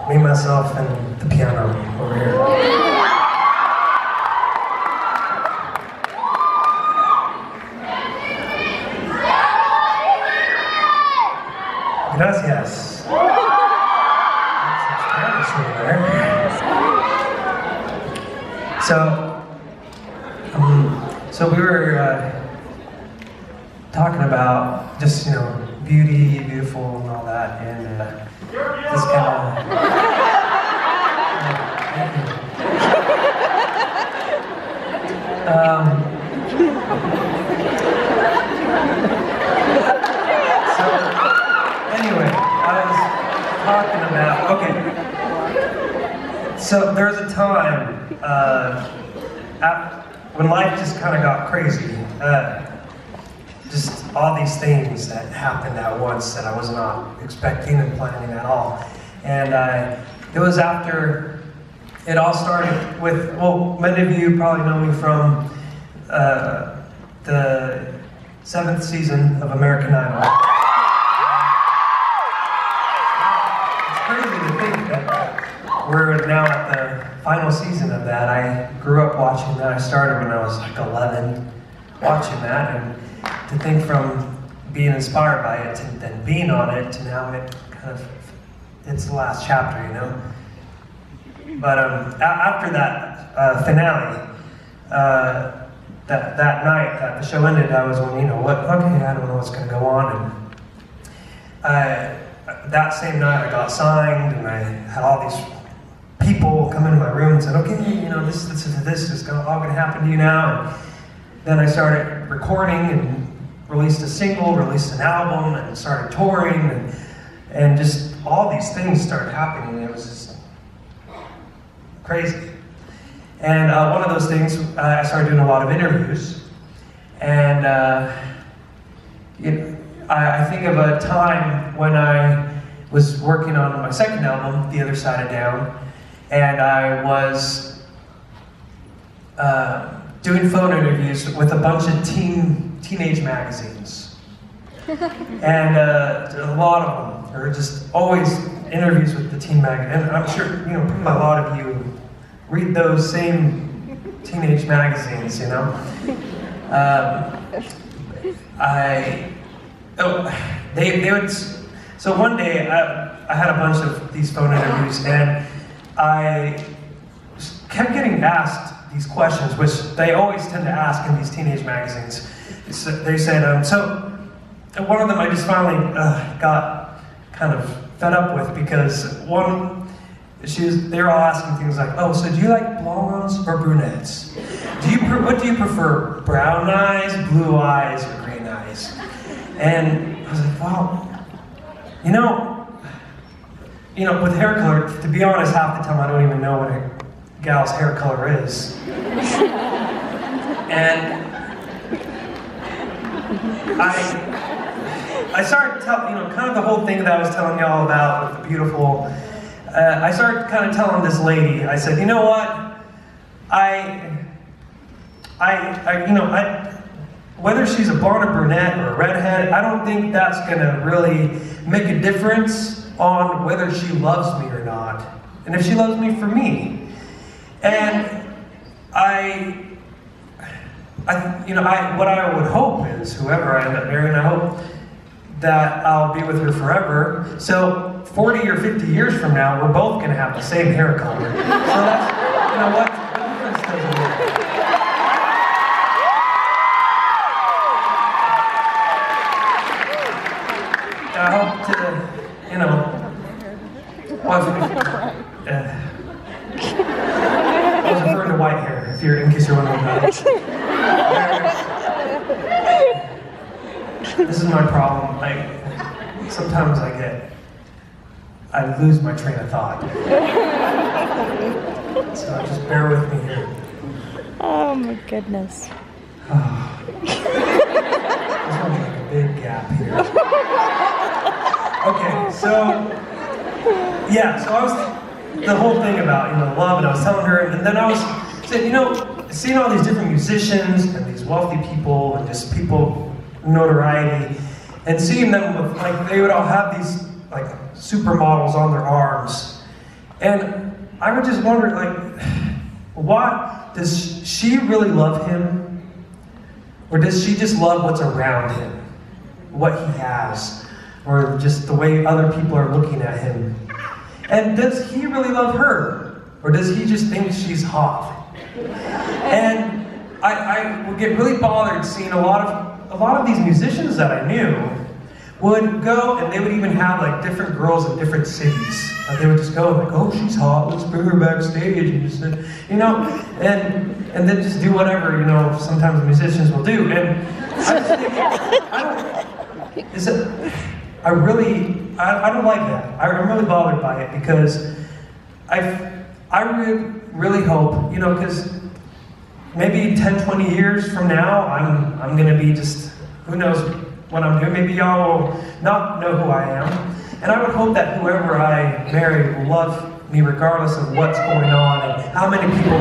Me, myself, and the piano over here. Gracias. Some Spanish over there. So we were talking about just, beauty, beautiful, and all that, and just kind of. So anyway, I was talking about, so there was a time when life just kind of got crazy. Just all these things that happened at once that I was not expecting and planning at all. And it was after it all started with, well, many of you probably know me from the 7th season of American Idol. It's crazy to think that we're now at the final season of that. I grew up watching that. I started when I was like 11 watching that, and to think from being inspired by it to then being on it to now it's the last chapter, But after that finale, that night that the show ended, I was going, okay, I don't know what's going to go on. And that same night I got signed, and I had all these people come into my room and said, okay, this is all going to happen to you now. And then I started recording and released a single, released an album, and started touring, and just all these things started happening. It was just crazy. And one of those things, I started doing a lot of interviews, and I think of a time when I was working on my second album, The Other Side of Down, and I was doing phone interviews with a bunch of teenage magazines. And a lot of them are just always interviews with the teen magazine. And I'm sure, probably a lot of you read those same teenage magazines, they would, so one day I had a bunch of these phone interviews, and I kept getting asked these questions, which they always tend to ask in these teenage magazines. They said, so one of them I just finally got kind of fed up with, because they were all asking things like, oh, so do you like blondes or brunettes? What do you prefer, brown eyes, blue eyes, or green eyes? And I was like, well, with hair color, to be honest, half the time I don't even know what a gal's hair color is. And I started telling, kind of the whole thing that I was telling y'all about with the beautiful, I started kind of telling this lady, I said, you know what, whether she's a blonde or brunette or a redhead, I don't think that's gonna really make a difference on whether she loves me or not, and if she loves me for me. And what I would hope is, whoever I end up marrying, I hope that I'll be with her forever. So 40 or 50 years from now, we're both going to have the same hair color. So that's, what difference does it make? I hope to, I was referring to white hair, in case you're wondering about it. This is my problem. Sometimes I lose my train of thought. So just bear with me here. Oh my goodness. There's only like a big gap here. Okay, so I was the whole thing about love, and I was telling her, and then I was saying, seeing all these different musicians and these wealthy people and just people notoriety, and seeing them with they would all have these supermodels on their arms, And I would just wonder, like, why does she really love him? Or does she just love what's around him? What he has? Or just the way other people are looking at him? And does he really love her? Or does he just think she's hot? And I would get really bothered seeing a lot of these musicians that I knew would go, and they would even have like different girls in different cities. They would just go like, oh, she's hot, let's bring her backstage, and just, you know, and then just do whatever, you know, sometimes musicians will do. And I just think, I don't like that. I'm really bothered by it because I really hope, you know, because maybe 10, 20 years from now, I'm gonna be just, who knows what I'm doing. Maybe y'all will not know who I am. And I would hope that whoever I marry will love me regardless of what's going on and how many people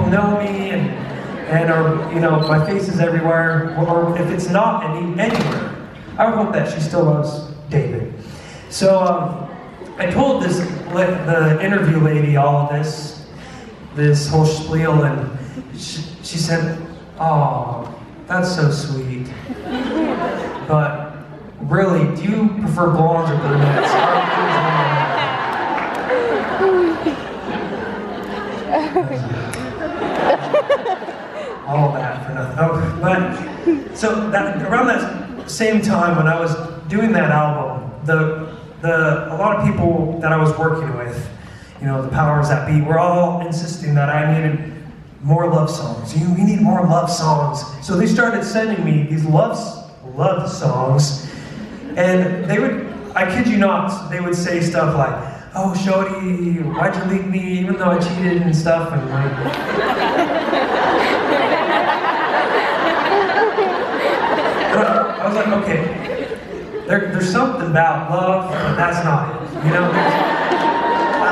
know me and are, you know, my face is everywhere, or if it's not anywhere. I would hope that she still loves David. So I told the interview lady all of this whole spiel, and she said, "Oh, that's so sweet. But really, do you prefer blondes or brunettes?" All that for nothing. Oh, but so around that same time when I was doing that album, a lot of people that I was working with, you know, the powers that be, were all insisting that I needed more love songs. We need more love songs. So they started sending me these love songs, and they would, I kid you not, they would say stuff like, "Oh, Shorty, why'd you leave me even though I cheated and stuff?" And like, I was like, okay, there's something about love, but that's not it. You know,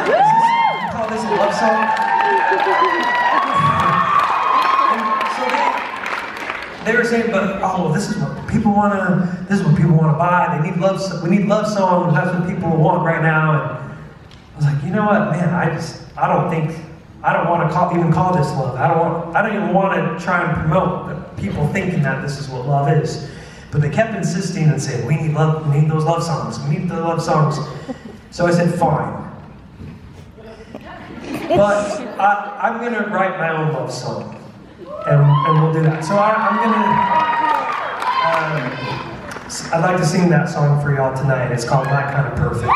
you call this a love song? And so they were saying, but oh, this is what people wanna buy. We need love songs. That's what people want right now. And I was like, you know what, man? I don't want to even call this love. I don't even want to try and promote the people thinking that this is what love is. But they kept insisting and saying, we need those love songs. We need the love songs. So I said, fine. But I'm going to write my own love song. And we'll do that. So I'd like to sing that song for y'all tonight. It's called Not Kind of Perfect.